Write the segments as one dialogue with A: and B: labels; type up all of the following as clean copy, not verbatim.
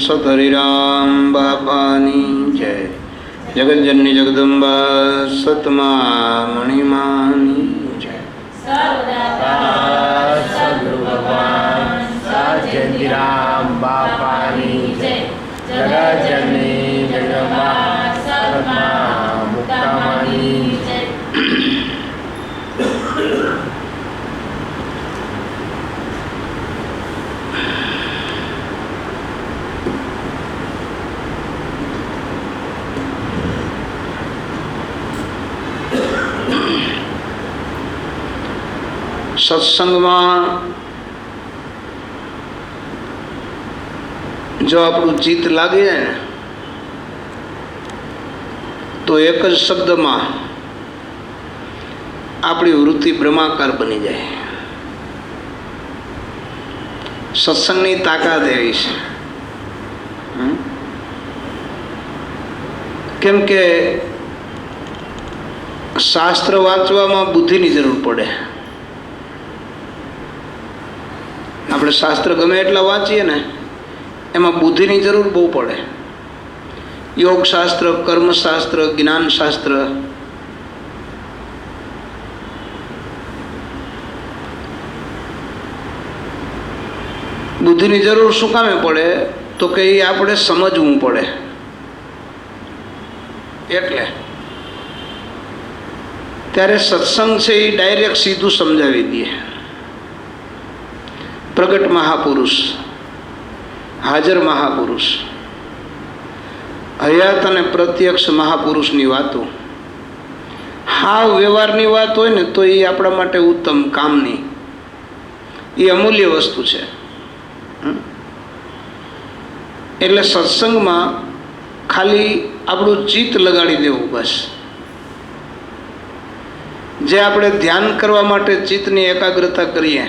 A: સતહરિરામ બાપાની જય. જગતજનની જગદંબા સતમા મણિમાની જય.
B: સદગુરુ ભગવાન સજયંતિરામ બાપાની જય. જગતજનની જગદંબા સતમા મુક્તામાની જય.
A: સત્સંગમાં જો આપણું ચિત્ત લાગે ને તો એક જ શબ્દમાં આપણી વૃત્તિ બ્રહ્માકાર બની જાય. સત્સંગની તાકાત એવી છે. કેમ કે શાસ્ત્ર વાંચવામાં બુદ્ધિની જરૂર પડે. આપણે શાસ્ત્ર ગમે એટલા વાંચીએ ને એમાં બુદ્ધિની જરૂર બહુ પડે. યોગશાસ્ત્ર, કર્મશાસ્ત્ર, જ્ઞાનશાસ્ત્ર, બુદ્ધિની જરૂર શું કામે પડે તો કે એ આપણે સમજવું પડે. એટલે ત્યારે સત્સંગ છે એ ડાયરેક્ટ સીધું સમજાવી દે. પ્રગટ મહાપુરુષ, હાજર મહાપુરુષ, હયાત અને પ્રત્યક્ષ મહાપુરુષની વાતો હાવ વ્યવહારની વાત હોય ને તો એ આપણા માટે ઉત્તમ કામની, એ અમૂલ્ય વસ્તુ છે. એટલે સત્સંગમાં ખાલી આપણું ચિત્ત લગાડી દેવું બસ. જે આપણે ધ્યાન કરવા માટે ચિત્તની એકાગ્રતા કરીએ,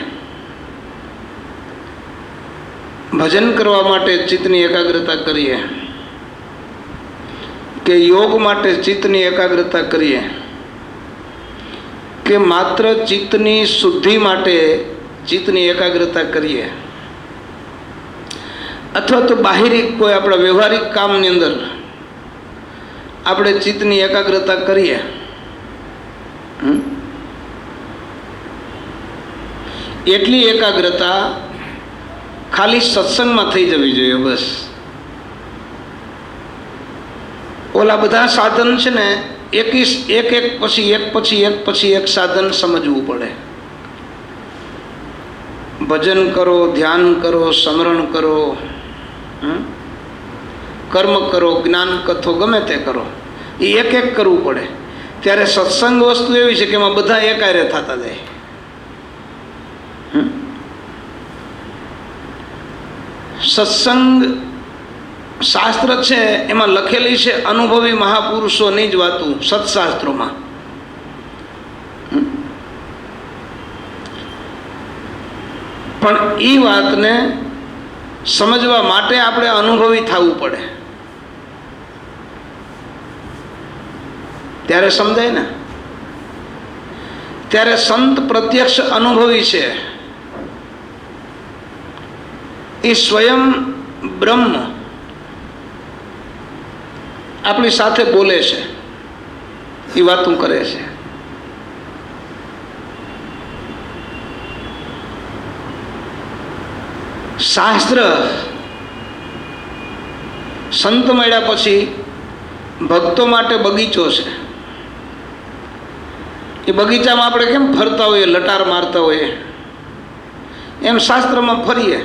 A: ભજન કરવા માટે ચિત્તની એકાગ્રતા કરીએ, કે યોગ માટે ચિત્તની એકાગ્રતા કરીએ, કે માત્ર ચિત્તની શુદ્ધિ માટે ચિત્તની એકાગ્રતા કરીએ, અથવા તો બાહિરિક કોઈ આપણા વ્યવહારિક કામની અંદર આપણે ચિત્તની એકાગ્રતા કરીએ, એટલી એકાગ્રતા ખાલી સત્સંગમાં થઈ જવી જોઈએ બસ. ઓલા બધા સાધન છે ને એક પછી એક સાધન સમજવું પડે. ભજન કરો, ધ્યાન કરો, સ્મરણ કરો, કર્મ કરો, જ્ઞાન કથો ગમે તે કરો, એ એક એક કરવું પડે. ત્યારે સત્સંગ વસ્તુ એવી છે કે એમાં બધા એકારે થતા જાય. સત્સંગ શાસ્ત્ર છે એમાં લખેલી છે અનુભવી મહાપુરુષોની જ વાતો સત્શાસ્ત્રોમાં. પણ એ વાતને સમજવા માટે આપણે અનુભવી થવું પડે, ત્યારે સમજાય ને. ત્યારે સંત પ્રત્યક્ષ અનુભવી છે, એ સ્વયં બ્રહ્મ આપણી સાથે બોલે છે, એ વાતો કરે છે. શાસ્ત્ર સંત મળ્યા પછી ભક્તો માટે બગીચો છે. એ બગીચામાં આપણે કેમ ફરતા હોઈએ, લટાર મારતા હોઈએ, એમ શાસ્ત્રમાં ફરીએ.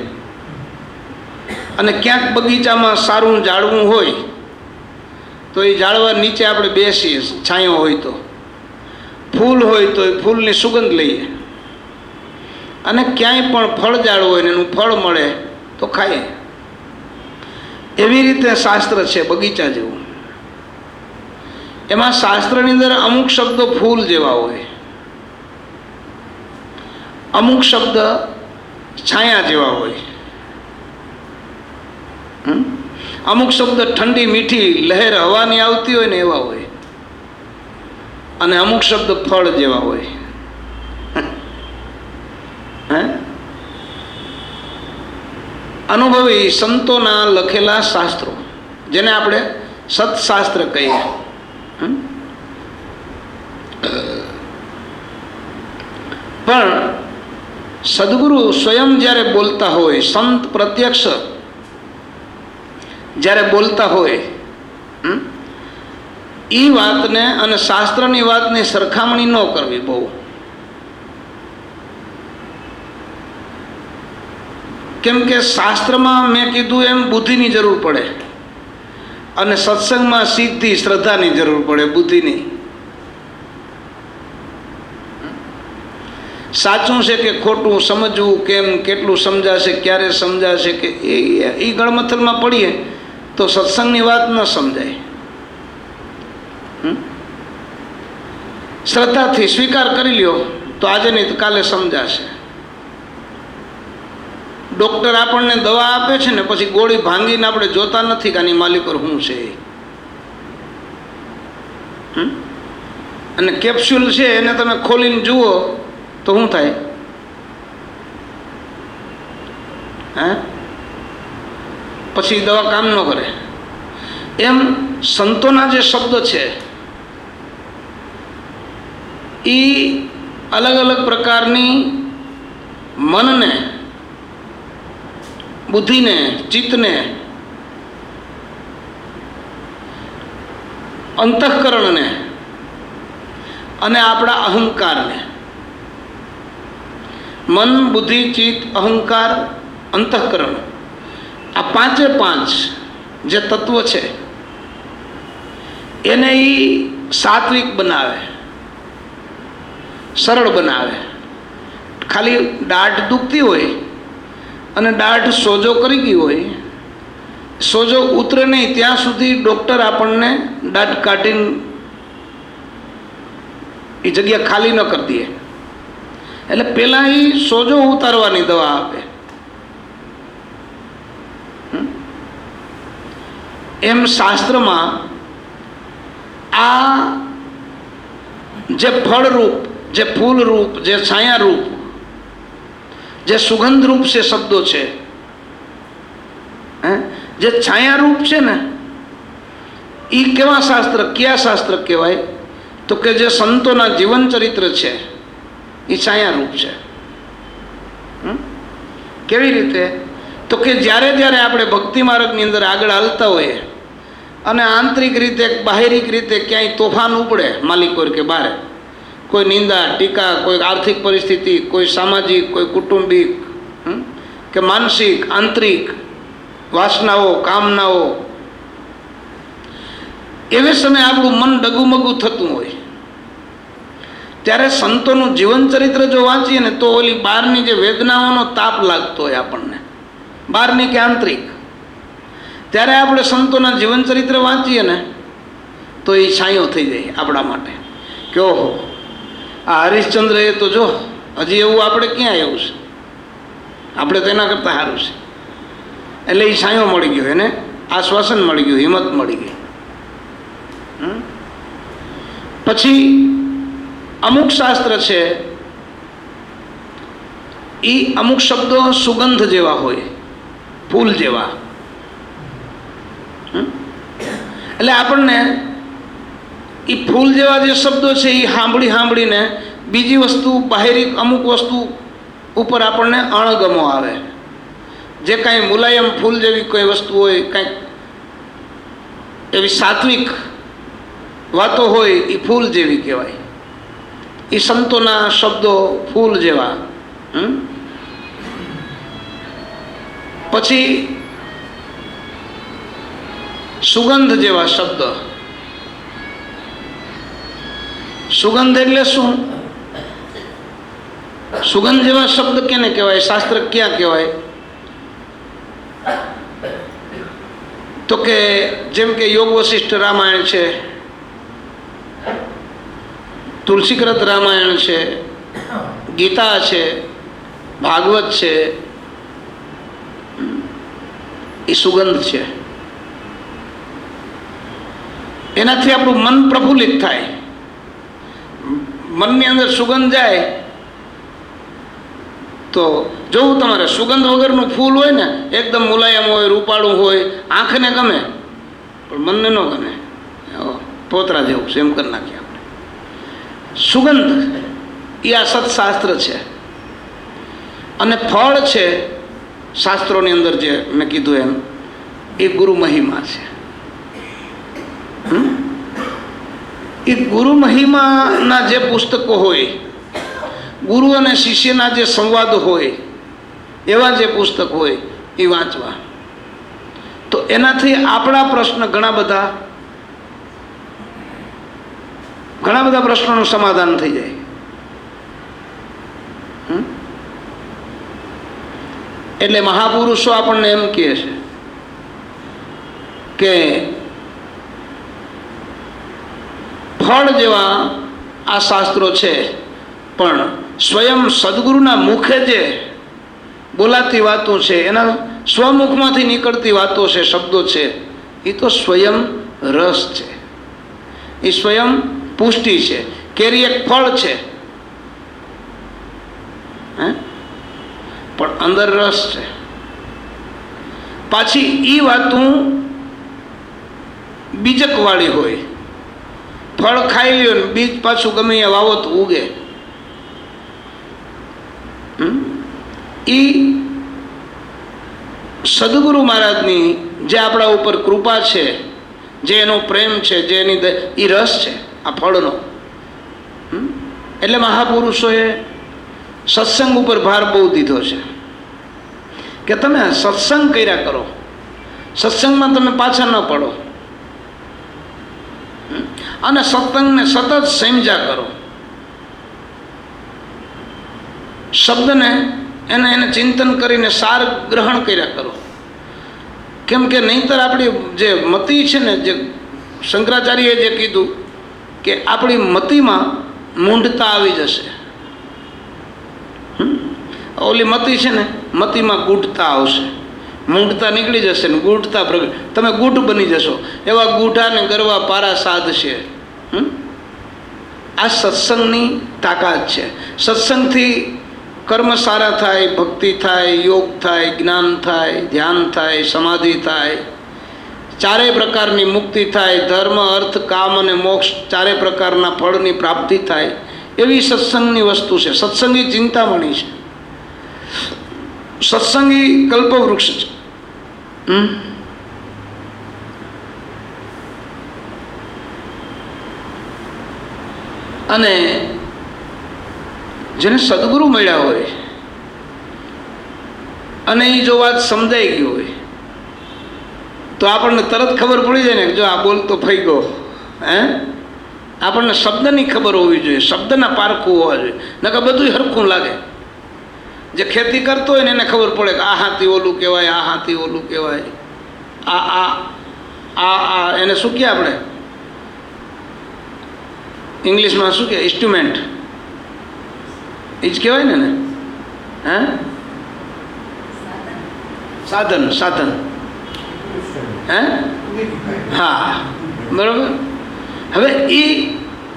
A: અને ક્યાંક બગીચામાં સારું ઝાડવું હોય તો એ ઝાડવા નીચે આપણે બેસીએ, છાંયો હોય તો, ફૂલ હોય તો એ ફૂલની સુગંધ લઈએ, અને ક્યાંય પણ ફળ ઝાડ હોય ને એનું ફળ મળે તો ખાઈએ. એવી રીતે શાસ્ત્ર છે બગીચા જેવું. એમાં શાસ્ત્રની અંદર અમુક શબ્દો ફૂલ જેવા હોય, અમુક શબ્દ છાયા જેવા હોય, અમુક શબ્દ ઠંડી મીઠી લહેર હવાની આવતી હોય ને એવા હોય, અને અમુક શબ્દ ફળ જેવા હોય. અનુભવી સંતોના લખેલા શાસ્ત્રો, જેને આપણે સત્શાસ્ત્ર કહીએ. પણ સદગુરુ સ્વયં જ્યારે બોલતા હોય, સંત પ્રત્યક્ષ જ્યારે બોલતા હોય, એ વાતને અને શાસ્ત્રની વાતની સરખામણી ન કરવી બહુ. કેમ કે શાસ્ત્રમાં મેં કીધું એમ બુદ્ધિની જરૂર પડે અને સત્સંગમાં સિદ્ધિ શ્રદ્ધાની જરૂર પડે, બુદ્ધિની. સાચું છે કે ખોટું સમજવું કેમ, કેટલું સમજાશે, ક્યારે સમજાશે, કે એ ગળમથલમાં પડીએ તો સત્સંગની વાત ન સમજાય. શ્રદ્ધાથી સ્વીકાર કરી લ્યો તો આજે નહીં તો કાલે સમજાશે. ડૉક્ટર આપણને દવા આપે છે ને પછી ગોળી ભાંગીને આપણે જોતા નથી કે આની માલિક શું છે. અને કેપ્સ્યુલ છે એને તમે ખોલીને જુઓ તો શું થાય? પછી દવા કામ ન કરે. એમ સંતોના જે શબ્દ છે એ અલગ અલગ પ્રકારની મનને, બુદ્ધિને, ચિત્તને, અંતઃકરણને અને આપણા અહંકારને, મન, બુદ્ધિ, ચિત્ત, અહંકાર, અંતઃકરણ, આ પાંચે પાંચ જે તત્વ છે એને એ સાત્વિક બનાવે, સરળ બનાવે. ખાલી દાઢ દુખતી હોય અને દાઢ સોજો કરી ગઈ હોય, સોજો ઉતરે નહીં ત્યાં સુધી ડૉક્ટર આપણને દાઢ કાઢીને એ જગ્યા ખાલી ન કરી દે. એટલે પહેલાં એ સોજો ઉતારવાની દવા આપે. એમ શાસ્ત્રમાં આ જે ફળરૂપ, જે ફૂલરૂપ, જે છાયારૂપ, જે સુગંધરૂપ છે શબ્દો છે, જે છાયારૂપ છે ને, એ કેવા શાસ્ત્ર, કયા શાસ્ત્ર કહેવાય? તો કે જે સંતોના જીવન ચરિત્ર છે એ છાયારૂપ છે. કેવી રીતે? તો કે જ્યારે જ્યારે આપણે ભક્તિ માર્ગની અંદર આગળ હાલતા હોઈએ અને આંતરિક રીતે, બાહ્યિક રીતે ક્યાંય તોફાન ઉપડે માલિકો કે બહાર, કોઈ નિંદા, ટીકા, કોઈ આર્થિક પરિસ્થિતિ, કોઈ સામાજિક, કોઈ કુટુંબિક કે માનસિક, આંતરિક વાસનાઓ, કામનાઓ, એવે સમયે આપણું મન ડગુમગું થતું હોય ત્યારે સંતોનું જીવન ચરિત્ર જો વાંચીએ ને તો ઓલી બહારની જે વેદનાઓનો તાપ લાગતો હોય આપણને, બહારની કે આંતરિક, ત્યારે આપણે સંતોના જીવન ચરિત્ર વાંચીએ ને તો એ છાંયો થઈ જાય આપણા માટે કે ઓહો, આ હરિશ્ચંદ્ર એ તો જો હજી એવું આપણે ક્યાં આવ્યું છે, આપણે તો એના કરતાં સારું છે. એટલે એ છાંયો મળી ગયો, એને આશ્વાસન મળી ગયું, હિંમત મળી ગઈ. પછી અમુક શાસ્ત્ર છે એ અમુક શબ્દો સુગંધ જેવા હોય, ફૂલ જેવા. એટલે આપણને એ ફૂલ જેવા જે શબ્દો છે એ સાંભળીને બીજી વસ્તુ, બાહેરિક અમુક વસ્તુ ઉપર આપણને અણગમો આવે. જે કાંઈ મુલાયમ ફૂલ જેવી કોઈ વસ્તુ હોય, કાંઈક એવી સાત્વિક વાતો હોય એ ફૂલ જેવી કહેવાય. એ સંતોના શબ્દો ફૂલ જેવા. પછી સુગંધ જેવા શબ્દ. સુગંધ એટલે શું? સુગંધ જેવા શબ્દ કેને કહેવાય? શાસ્ત્ર ક્યાં કહેવાય? તો કે જેમ કે યોગ વશિષ્ઠ રામાયણ છે, તુલસીકૃત રામાયણ છે, ગીતા છે, ભાગવત છે, એ સુગંધ છે. એનાથી આપણું મન પ્રફુલ્લિત થાય. મનની અંદર સુગંધ જાય તો જોવું તમારે સુગંધ વગરનું ફૂલ હોય ને એકદમ મુલાયમ હોય, રૂપાળું હોય, આંખને ગમે પણ મનને ન ગમે, પોતરા જેવું છે, એમ કરી નાખીએ આપણે. સુગંધ એ આ સત્શાસ્ત્ર છે. અને ફળ છે શાસ્ત્રોની અંદર જે મેં કીધું એમ એ ગુરુ મહિમા છે. એ ગુરુ મહિમાના જે પુસ્તકો હોય, ગુરુ અને શિષ્યના જે સંવાદ હોય, એવા જે પુસ્તક હોય એ વાંચવા. તો એનાથી આપણા પ્રશ્ન ઘણા બધા પ્રશ્નોનું સમાધાન થઈ જાય. એટલે મહાપુરુષો આપણને એમ કહે છે કે ફળ જેવા આ શાસ્ત્રો છે, પણ સ્વયં સદગુરુના મુખે જે બોલાતી વાતો છે, એના સ્વમુખમાંથી નીકળતી વાતો છે, શબ્દો છે, એ તો સ્વયં રસ છે, એ સ્વયં પુષ્ટિ છે. કેરી એક ફળ છે, પણ અંદર રસ છે. પાછી એ વાતું બીજકવાળી હોય. ફળ ખાઈ લ્યો ને બીજ પાછું ગમે એ વાવો તો ઉગે. એ સદગુરુ મહારાજની જે આપણા ઉપર કૃપા છે, જે એનો પ્રેમ છે, જે એની એ રસ છે આ ફળનો. એટલે મહાપુરુષોએ સત્સંગ ઉપર ભાર બહુ દીધો છે કે તમે સત્સંગ કર્યા કરો, સત્સંગમાં તમે પાછા ન પડો અને સત્સંગને સતત સમજ્યા કરો. શબ્દને એને ચિંતન કરીને સાર ગ્રહણ કર્યા કરો. કેમ કે નહીંતર આપણી જે મતિ છે ને, જે શંકરાચાર્યએ જે કીધું કે આપણી મતિમાં મૂંઢતા આવી જશે. ઓલી મતિ છે ને, મતિમાં ગૂઢતા આવશે, મૂંઢતા નીકળી જશે ને ગૂઢતા પ્રગટ, તમે ગૂઢ બની જશો. એવા ગૂઢા ને ગરવા પારા સાધશે. આ સત્સંગની તાકાત છે. સત્સંગથી કર્મ સારા થાય, ભક્તિ થાય, યોગ થાય, જ્ઞાન થાય, ધ્યાન થાય, સમાધિ થાય, ચારેય પ્રકારની મુક્તિ થાય, ધર્મ, અર્થ, કામ અને મોક્ષ ચારેય પ્રકારના ફળની પ્રાપ્તિ થાય. એવી સત્સંગની વસ્તુ છે. સત્સંગી ચિંતામણી છે, સત્સંગી કલ્પવૃક્ષ છે. અને જેને સદગુરુ મળ્યા હોય અને એ જો વાત સમજાઈ ગઈ હોય તો આપણને તરત ખબર પડી જાય ને કે જો આ બોલતો ફઈ ગયો. આપણને શબ્દની ખબર હોવી જોઈએ, શબ્દના પારખું હોવા જોઈએ, નકર બધું હરખું લાગે. જે ખેતી કરતો હોય ને એને ખબર પડે કે આ હાથી ઓલું કહેવાય, આ હાથી ઓલું કહેવાય, આ આ આ આ એને શું કહે આપણે ઇંગ્લિશમાં શું કહે, ઇન્સ્ટ્રુમેન્ટ એ જ કહેવાય ને. સાધન સાધન. હા બરાબર. હવે એ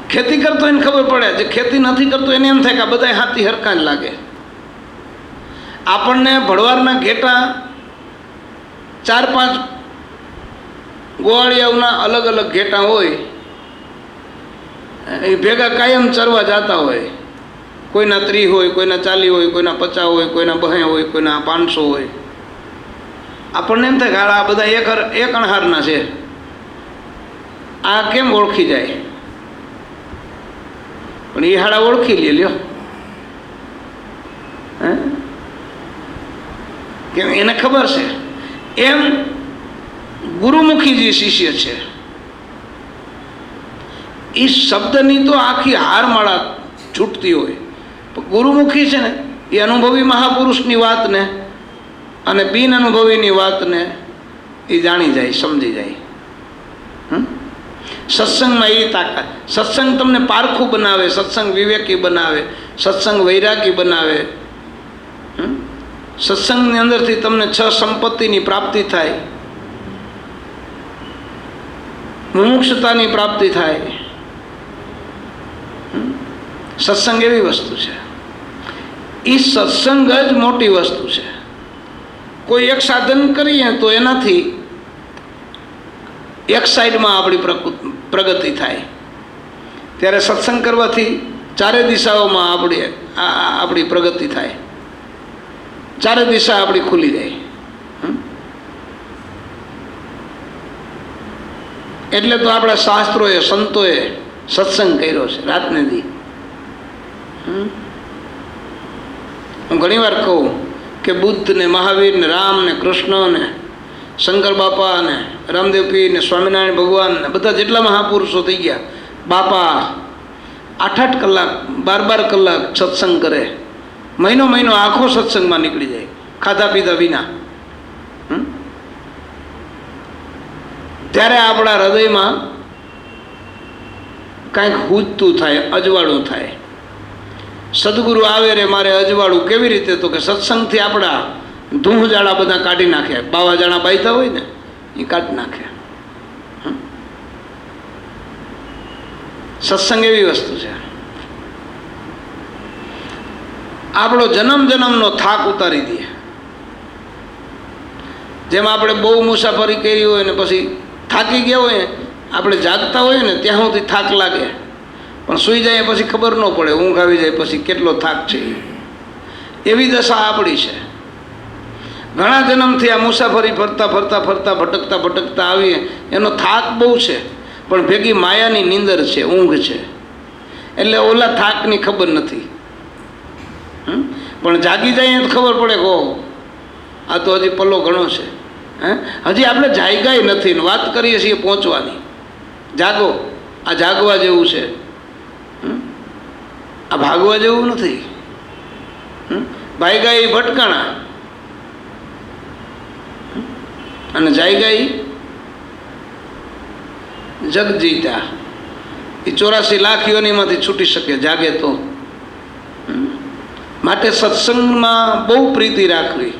A: ખેતી કરતો એને ખબર પડે, જે ખેતી નથી કરતો એને એમ થાય કે આ બધા હાથી હરખા જ લાગે. આપણને ભળવારના ઘેટા 4-5 ગોવાળિયાઓના અલગ અલગ ઘેટા હોય, એ ભેગા કાયમ ચરવા જતા હોય. કોઈના 30 હોય, કોઈના 40 હોય, કોઈના 50 હોય, કોઈના 200 હોય, કોઈના 500 હોય. આપણને એમ થાય કે આ બધા એક અણહારના છે, આ કેમ ઓળખી જાય? પણ એ હાડા ઓળખી લ્યો. કેમ? એને ખબર છે. એમ ગુરુમુખી જે શિષ્ય છે એ શબ્દની તો આખી હારમાળા છૂટતી હોય, પણ ગુરુમુખી છે ને એ અનુભવી મહાપુરુષની વાતને અને બિન અનુભવીની વાતને એ જાણી જાય, સમજી જાય. સત્સંગમાં એ તાકાત. સત્સંગ તમને પારખું બનાવે, સત્સંગ વિવેકી બનાવે, સત્સંગ વૈરાગી બનાવે. સત્સંગની અંદરથી તમને 6 સંપત્તિની પ્રાપ્તિ થાય, મુમુક્ષતાની પ્રાપ્તિ થાય. સત્સંગ એવી વસ્તુ છે. એ સત્સંગ જ મોટી વસ્તુ છે. કોઈ એક સાધન કરીએ તો એનાથી એક સાઈડમાં આપણી પ્રગતિ થાય, ત્યારે સત્સંગ કરવાથી ચારે દિશાઓમાં આપણી પ્રગતિ થાય, ચારે દિશા આપણી ખુલી જાય. એટલે તો આપણા શાસ્ત્રોએ સંતોએ સત્સંગ કર્યો છે રાતને દી. હું ઘણી વાર કહું કે બુદ્ધ ને મહાવીર ને રામ ને કૃષ્ણ ને શંકર બાપા ને રામદેવ પીર ને સ્વામિનારાયણ ભગવાન ને બધા જેટલા મહાપુરુષો થઈ ગયા, બાપા 8-8 કલાક 12-12 કલાક સત્સંગ કરે, મહિનો આખો સત્સંગમાં નીકળી જાય ખાધા પીધા વિના. ત્યારે આપણા હૃદયમાં કાંઈક હુજતું થાય, અજવાળું થાય. સદગુરુ આવે રે મારે અજવાળું કેવી રીતે? તો કે સત્સંગથી આપણા ધૂંજાળા બધા કાઢી નાખે, બાવાજાણા બાંધતા હોય ને એ કાઢી નાખે. સત્સંગ એવી વસ્તુ છે, આપણો જન્મનો થાક ઉતારી દે. જેમ આપણે બહુ મુસાફરી કરી હોય ને પછી થાકી ગયા હોય, આપણે જાગતા હોય ને ત્યાં સુધી થાક લાગે, પણ સૂઈ જાય પછી ખબર ન પડે, ઊંઘ આવી જાય પછી કેટલો થાક છે. એવી દશા આપણી છે. ઘણા જન્મથી આ મુસાફરી ફરતા ભટકતા આવીએ, એનો થાક બહુ છે, પણ ભેગી માયાની નીંદર છે, ઊંઘ છે, એટલે ઓલા થાકની ખબર નથી. પણ જાગી જાય તો ખબર પડે કે આ તો હજી પલ્લો ઘણો છે. હજી આપણે જાગ્યા નથી, વાત કરીએ છીએ પહોંચવાની. જાગો, આ જાગવા જેવું છે, આ ભાગવા જેવું નથી. ભાગ્યા એ ભટકાણા અને જાગ્યા જગ જીતા. એ 84 લાખ યોનીમાંથી છૂટી શકે જાગે તો. માટે સત્સંગમાં બહુ પ્રીતિ રાખવી.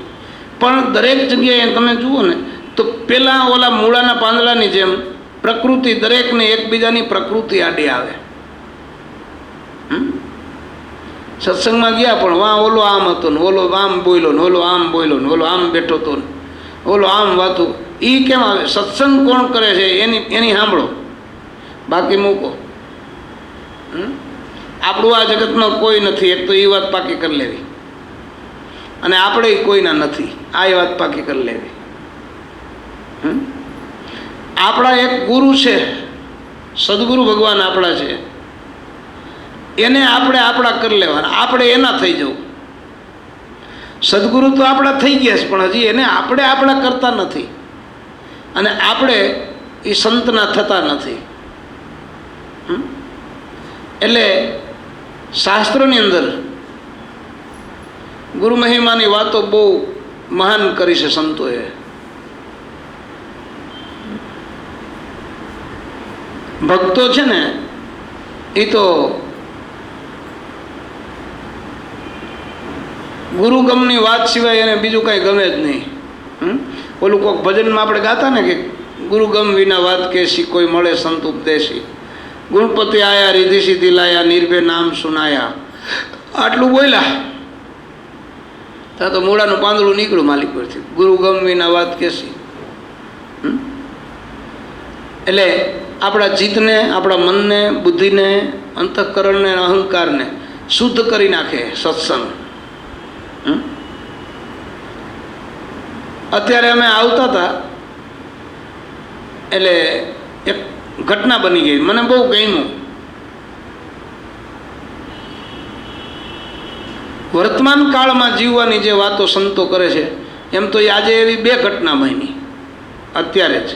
A: પણ દરેક જગ્યાએ તમે જુઓ ને તો પેલા ઓલા મૂળાના પાંદડાની જેમ પ્રકૃતિ, દરેકને એકબીજાની પ્રકૃતિ આડી આવે. સત્સંગમાં ગયા પણ વાં ઓલો આમ હતો ને ઓલો આમ બોલ્યો ને ઓલો આમ બોલ્યો ને ઓલો આમ બેઠો હતો ને ઓલો આમ વાતું. એ કેમ આવે? સત્સંગ કોણ કરે છે એની સાંભળો, બાકી મૂકો. આપણું આ જગતમાં કોઈ નથી, એક તો એ વાત પાકી કરી લેવી, અને આપણે કોઈના નથી આ વાત પાકી કરી લેવી. આપણા એક ગુરુ છે, સદગુરુ ભગવાન આપણા છે, એને આપણે આપણા કરી લેવાના, આપણે એના થઈ જવું. સદગુરુ તો આપણા થઈ ગયા છે, પણ હજી એને આપણે આપણા કરતા નથી, અને આપણે એ સંતના થતા નથી. એટલે શાસ્ત્રોની અંદર ગુરુ મહિમાની વાતો બહુ મહાન કરી છે સંતોએ. ભક્તો છે ને એ તો ગુરુગમની વાત સિવાય એને બીજું કાંઈ ગમે જ નહીં. ઓલું કોઈક ભજનમાં આપણે ગાતા ને કે ગુરુગમ વિના વાત કેસી, કોઈ મળે સંત ઉપદેશી, ગુણપતિ આયા રીધિ સિદ્ધિ લાયા, નિર્ભય નામ સુનાયા. આટલું બોલ્યા ત્યાં તો મૂળાનું પાંદડું નીકળ્યું માલિક પરથી. ગુરુગમ વિના વાત કેસી. એટલે આપણા ચિત્તને, આપણા મનને, બુદ્ધિને, અંતઃકરણને, અહંકારને શુદ્ધ કરી નાખે સત્સંગ. અત્યારે અમે આવતા હતા એટલે એક ઘટના બની ગઈ, મને બહુ ગમ્યું. વર્તમાન કાળમાં જીવવાની જે વાતો સંતો કરે છે, એમ તો આજે એવી 2 ઘટના બની અત્યારે જ,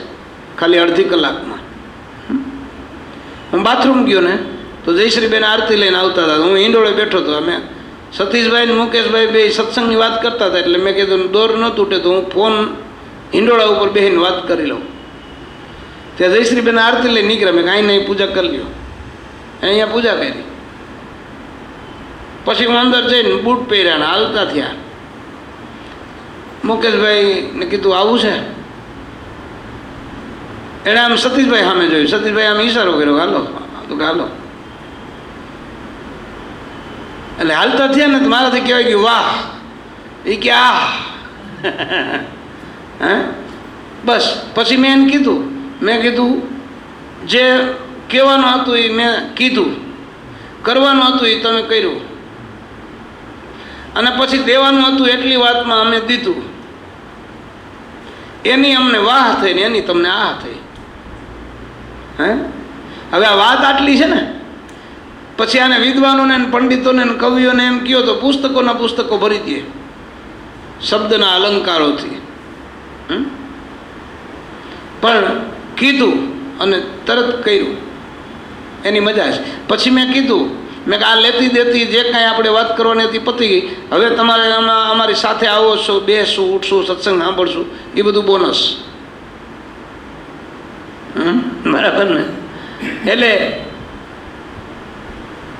A: ખાલી અડધી કલાકમાં. હું બાથરૂમ ગયો ને તો જયશ્રીબેન આરતી લઈને આવતા હતા, હું હિંડોળે બેઠો હતો. અમે સતીશભાઈ ને મુકેશભાઈ બે સત્સંગની વાત કરતા હતા, એટલે મેં કીધું દોર ન તૂટે તો હું ફોન હિંડોળા ઉપર બેસીને વાત કરી લઉં. ત્યાં જયશ્રીબેન આરતી લઈને નીકળ્યા. મેં કાંઈ નહીં, પૂજા કરી લ્યો. અહીંયા પૂજા કરી, પછી હું અંદર જઈને બૂટ પહેર્યા ને હાલતા થયા. મુકેશભાઈને કીધું આવું છે, એણે આમ સતીશભાઈ સામે જોયું. સતીશભાઈ આમ ઈશારો કર્યો, હાલો. તો કે હાલો. એટલે હાલતા થયા ને તો મારાથી કહેવાય કે વાહ, એ કે આહ. હે બસ પછી મેં એને કીધું, મેં કીધું જે કહેવાનું હતું એ મેં કીધું, કરવાનું હતું એ તમે કર્યું, અને પછી દેવાનું હતું એટલી વાતમાં અમે દીધું. એની અમને વાહ થઈ ને એની તમને આહ થઈ. હે હવે આ વાત આટલી છે ને, પછી આને વિદ્વાનોને પંડિતોને કવિઓને એમ કહો તો પુસ્તકોના પુસ્તકો ભરી દે શબ્દના અલંકારોથી. પણ કીધું અને તરત કર્યું એની મજા છે. પછી મેં કીધું, મેં આ લેતી દેતી જે કાંઈ આપણે વાત કરવાની હતી પતી ગઈ. હવે તમારે અમારી સાથે આવો છો, બેસું, ઉઠશું, સત્સંગ સાંભળશું, એ બધું બોનસ. બરાબર ને? એટલે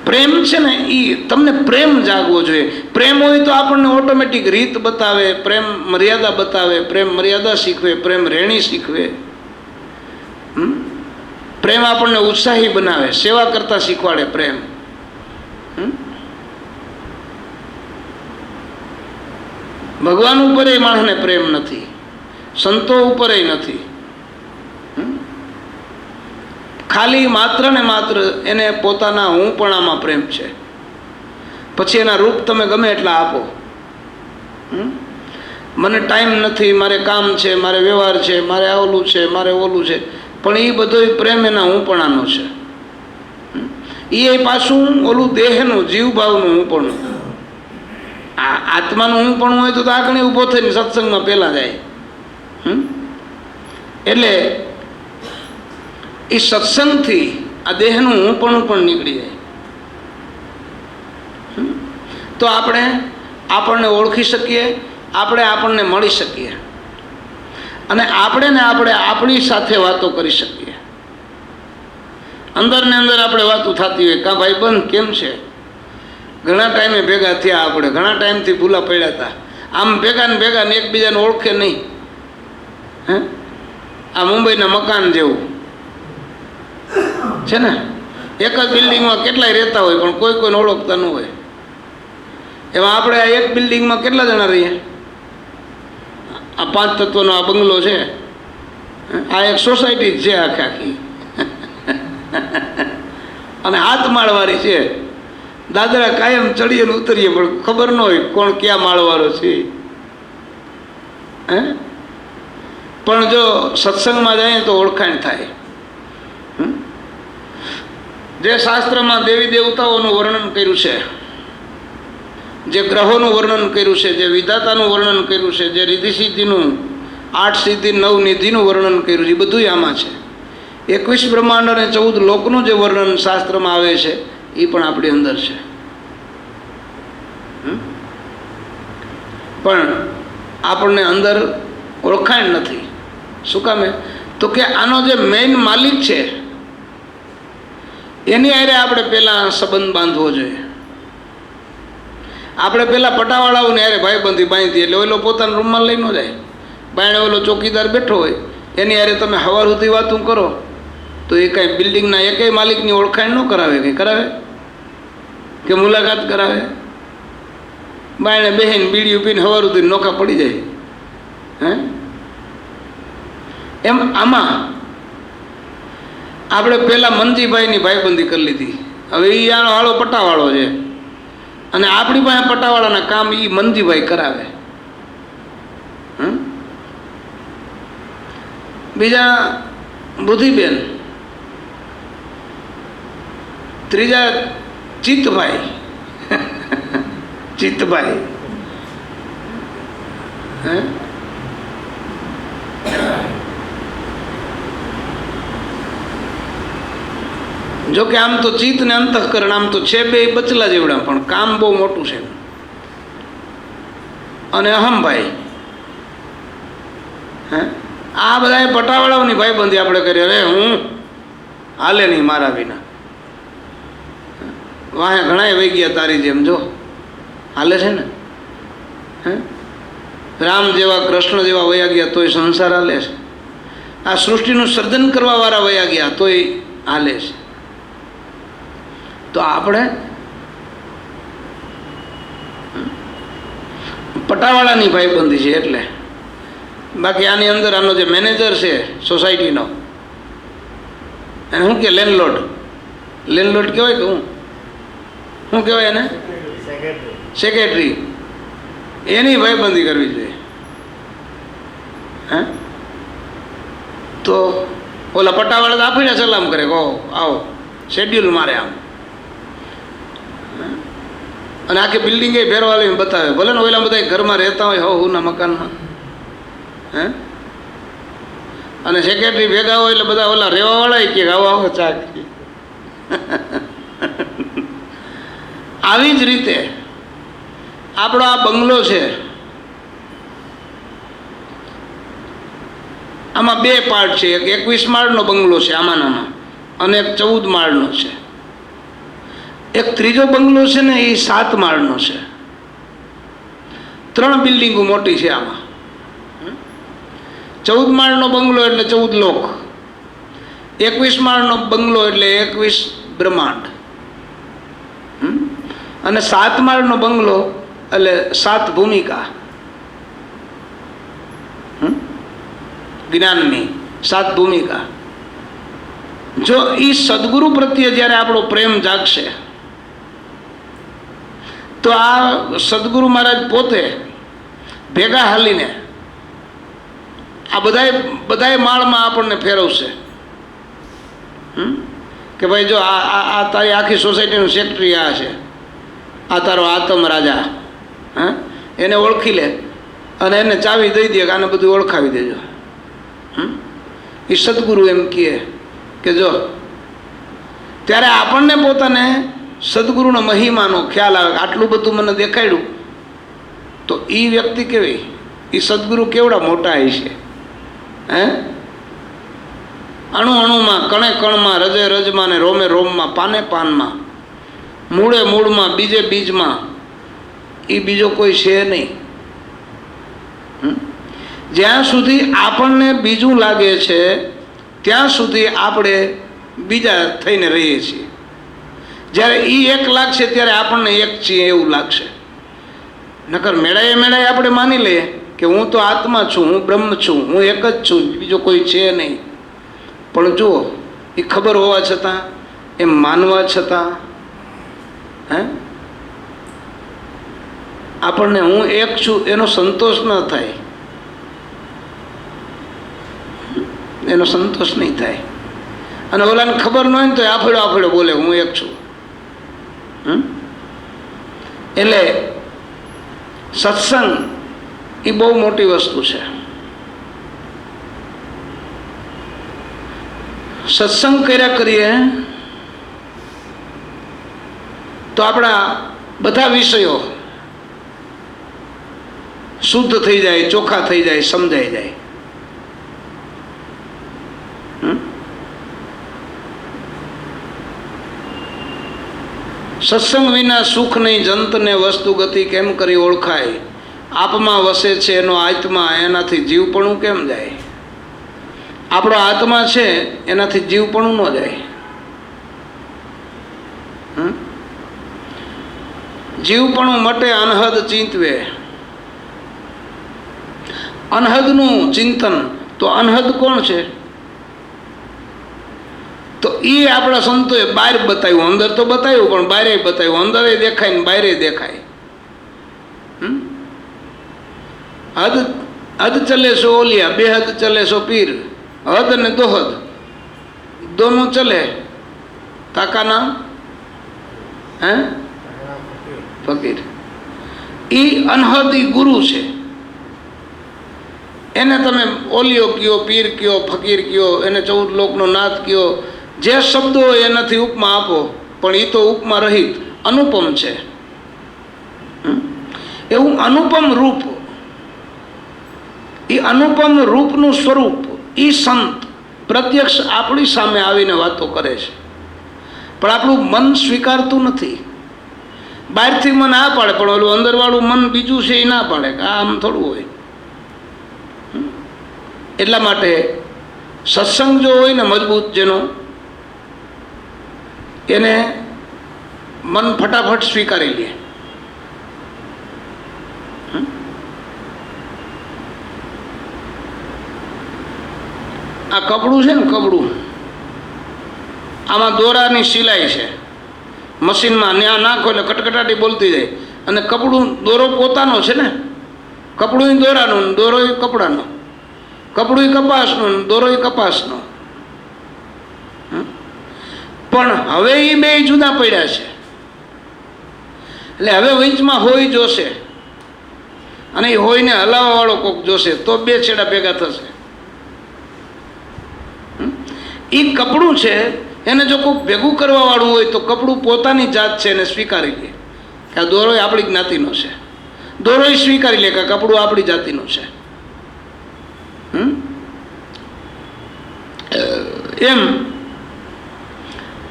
A: પ્રેમ છે ને, એ તમને પ્રેમ જાગવો જોઈએ. પ્રેમ હોય તો આપણને ઓટોમેટિક રીત બતાવે, પ્રેમ મર્યાદા બતાવે, પ્રેમ મર્યાદા શીખવે, પ્રેમ રેણી શીખવે. પ્રેમ આપણને ઉત્સાહી બનાવે, સેવા કરતા શીખવાડે પ્રેમ. ભગવાન ઉપર એ માણસને પ્રેમ નથી, સંતો ઉપર નથી. ખાલી માત્ર ને માત્ર એને પોતાના હુંપણામાં પ્રેમ છે. પછી એના રૂપ તમે ગમે એટલા આપો. મને ટાઈમ નથી, મારે કામ છે, મારે વ્યવહાર છે, મારે ઓલું છે, મારે ઓલું છે, પણ એ બધો પ્રેમ એના હુંપણાનો છે. એ પાછું ઓલું દેહનું જીવભાવનું હુંપણું. આ આત્માનું હુંપણું હોય તો આગળ ઊભો થઈને સત્સંગમાં પહેલા જાય. એટલે એ સત્સંગથી આ દેહનું હુંપણું પણ નીકળી જાય. તો આપણે આપણને ઓળખી શકીએ, આપણે આપણને મળી શકીએ, અને આપણે ને આપણે આપણી સાથે વાતો કરી શકીએ. અંદર ને અંદર આપણે વાતો થતી હોય, કા ભાઈ બંધ કેમ છે, ઘણા ટાઈમે ભેગા થયા, આપણે ઘણા ટાઈમથી ભૂલા પડ્યા હતા, આમ ભેગા ને ભેગા ને એકબીજાને ઓળખે નહીં. હે આ મુંબઈના મકાન જેવું છે ને, એક જ બિલ્ડિંગમાં કેટલાય રહેતા હોય પણ કોઈ કોઈને ઓળખતા ન હોય. એમાં આપણે આ એક બિલ્ડિંગમાં કેટલા જણા રહીએ? આ 5 તત્વનો આ બંગલો છે, આ એક સોસાયટી જ છે આખી આખી, અને 7 માળવાળી છે. દાદરા કાયમ ચડીએ ને ઉતરીએ પણ ખબર ન હોય કોણ ક્યાં માળવાળો છે. હે પણ જો સત્સંગમાં જાય તો ઓળખાણ થાય. જે શાસ્ત્રમાં દેવી દેવતાઓનું વર્ણન કર્યું છે, જે ગ્રહોનું વર્ણન કર્યું છે, જે વિધાતાનું વર્ણન કર્યું છે, જે રિદ્ધિ સિદ્ધિનું 8 સિદ્ધિ 9 નિધિનું વર્ણન કર્યું છે, એ બધું આમાં છે. 21 બ્રહ્માંડ અને 14 લોકનું જે વર્ણન શાસ્ત્રમાં આવે છે એ પણ આપણી અંદર છે. પણ આપણને અંદર ઓળખાણ નથી. શું કામે? તો કે આનો જે મેઇન માલિક છે એની હારે આપણે પહેલાં સંબંધ બાંધવો જોઈએ. આપણે પહેલાં પટાવાળાઓને હારે ભાઈબંધી બાંધીએ એટલે ઓલો પોતાના રૂમમાં લઈ ન જાય. બાયણે ઓલો ચોકીદાર બેઠો હોય એની હારે તમે સવાર સુધી વાતું કરો તો એ કાંઈ બિલ્ડિંગના એકેય માલિકની ઓળખાણ ન કરાવે, કંઈ કરાવે કે મુલાકાત કરાવે? બાયણે બહેન બીડીયું પીને સવાર સુધી નોખા પડી જાય. હે એમ આમાં આપણે પહેલાં મનજીભાઈની ભાઈબંધી કરી લીધી. હવે એ આનો હાળો પટાવાળો છે અને આપણી પાસે પટાવાળાના કામ એ મનજીભાઈ કરાવે. બીજા બુદ્ધિબેન, ત્રીજા ચિત્તભાઈ. ચિત્તભાઈ હે જોકે આમ તો ચિત્ત ને અંતઃકરણ આમ તો છે બે બચલા જેવડા, પણ કામ બહુ મોટું છે. અને અહમભાઈ, હે આ બધા પટાવાળાઓની ભાઈબંધી આપણે કરી. હવે હું હાલે નહીં મારા વિના. વાહે ઘણા વહી ગયા તારી જેમ, જો હાલે છે ને. હે રામ જેવા કૃષ્ણ જેવા વયા ગયા તોય સંસાર હાલે છે. આ સૃષ્ટિનું સર્જન કરવાવાળા વયા ગયા તોય હાલે છે. તો આપણે પટાવાળાની ભાઈબંધી છે એટલે. બાકી આની અંદર આનો જે મેનેજર છે સોસાયટીનો, એને શું કે લેન્ડલોર્ડ કહેવાય કે શું કહેવાય એને? સેક્રેટરી. એની ભાઈબંધી કરવી જોઈએ. હે તો ઓલા પટાવાળા તો આપીને સલામ કરે, કહો આવો, શેડ્યુલ મારે આમ, અને આખી બિલ્ડિંગે ફેરવા લઈને બતાવે. ભલે ને ઓલા બધા ઘરમાં રહેતા હોય હુના મકાનમાં, હે, અને સેક્રેટરી ભેગા હોય એટલે બધા ઓલા રહેવાવાળા કે આવો આવો ચા. આવી જ રીતે આપણો આ બંગલો છે, આમાં બે પાર્ટ છે. એક 21 માળનો બંગલો છે આમાં, અને એક 14 માળનો છે. એક ત્રીજો બંગલો છે ને એ 7 માળનો છે. 3 બિલ્ડિંગો મોટી છે આમાં. 14 માળનો બંગલો એટલે 14 લોક, 21 માળનો બંગલો એટલે 21 બ્રહ્માંડ, અને 7 માળનો બંગલો એટલે 7 ભૂમિકા, જ્ઞાનની 7 ભૂમિકા. જો એ સદગુરુ પ્રત્યે જ્યારે આપણો પ્રેમ જાગશે તો આ સદગુરુ મહારાજ પોતે ભેગા હાલીને આ બધાય માળમાં આપણને ફેરવશે. કે ભાઈ જો આ તારી આખી સોસાયટીનું સેક્રેટરી આ છે, આ તારો આતમ રાજા, હા, એને ઓળખી લે અને એને ચાવી દઈ દે કે આને બધું ઓળખાવી દેજો. એ સદગુરુ એમ કહે કે જો, ત્યારે આપણને પોતાને સદગુરુનો મહિમાનો ખ્યાલ આવે. આટલું બધું મને દેખાડ્યું તો એ વ્યક્તિ કેવી, એ સદગુરુ કેવડા મોટા છે. હે, અણુ અણુમાં, કણે કણમાં, રજે રજમાં, ને રોમે રોમમાં, પાને પાનમાં, મૂળે મૂળમાં, બીજે બીજમાં, એ બીજો કોઈ છે નહીં. જ્યાં સુધી આપણને બીજું લાગે છે ત્યાં સુધી આપણે બીજા થઈને રહીએ છીએ. જ્યારે એ એક લાગશે ત્યારે આપણને એક છીએ એવું લાગશે. નકર મેળાએ આપણે માની લઈએ કે હું તો આત્મા છું, હું બ્રહ્મ છું, હું એક જ છું, બીજો કોઈ છે નહીં. પણ જુઓ, એ ખબર હોવા છતાં, એમ માનવા છતાં, હે, આપણને હું એક છું એનો સંતોષ ન થાય, એનો સંતોષ નહીં થાય. અને ઓલાને ખબર ન હોય ને તો આફેડો બોલે હું એક છું. એટલે સત્સંગ એ બહુ મોટી વસ્તુ છે. સત્સંગ કર્યા કરીએ તો આપણા બધા વિષયો શુદ્ધ થઈ જાય, ચોખ્ખા થઈ જાય, સમજાઈ જાય. સત્સંગ વિના સુખ નહીં, જંતને વસ્તુ ગતિ કેમ કરી ઓળખાય. આપમાં વસે છે એનો આત્મા, એનાથી જીવપણું કેમ જાય. આપણો આત્મા છે એનાથી જીવપણું ન જાય. જીવપણું મટે અનહદ ચિંતવે. અનહદનું ચિંતન, તો અનહદ કોણ છે? તો એ આપણા સંતોએ બહાર બતાવ્યું. અંદર તો બતાવ્યું પણ બહારે બતાવ્યું. અંદરે દેખાય ને બહારે દેખાય. હદ ચલે સો ઓલિયા, બેહદ ચલે સો પીર. હદ ને દોહદ દોનો ચલે, કાકા નામ હે ફકીર. ઈ અનહદ ઈ ગુરુ છે. એને તમે ઓલિયો કયો, પીર કયો, ફકીર કયો, એને 14 લોકનો નાથ કયો, જે શબ્દો હોય એનાથી ઉપમા આપો, પણ એ તો ઉપમા રહિત અનુપમ છે. એવું અનુપમ રૂપ, એ અનુપમ રૂપનું સ્વરૂપ એ સંત પ્રત્યક્ષ આપણી સામે આવીને વાતો કરે છે. પણ આપણું મન સ્વીકારતું નથી. બહારથી મન આ પાડે, પણ ઓલું અંદરવાળું મન બીજું છે એ ના પાડે કે આમ થોડું હોય. એટલા માટે સત્સંગ જો હોય ને મજબૂત, જેનો એને મન ફટાફટ સ્વીકારી લે. આ કપડું છે ને, કપડું આમાં દોરાની સિલાઈ છે, મશીનમાં ત્યાં નાખો એટલે કટકટાટી બોલતી જાય. અને કપડું દોરો પોતાનો છે ને, કપડું દોરાનું, દોરો કપડાનો, કપડું કપાસનું, દોરો કપાસનો. પણ હવે એ બે જુદા પડ્યા છે. એટલે હવે વંચમાં હોય જોશે, અને એ હોયને હલાવવા વાળો કોક જોશે, તો બે છેડા ભેગા થશે. એ કપડું છે, એને જો કોઈક ભેગું કરવા વાળું હોય તો કપડું પોતાની જાત છે એને સ્વીકારી લે કે આ દોરો આપણી જ્ઞાતિનો છે. દોરો સ્વીકારી લે કે કપડું આપણી જાતિનું છે. એમ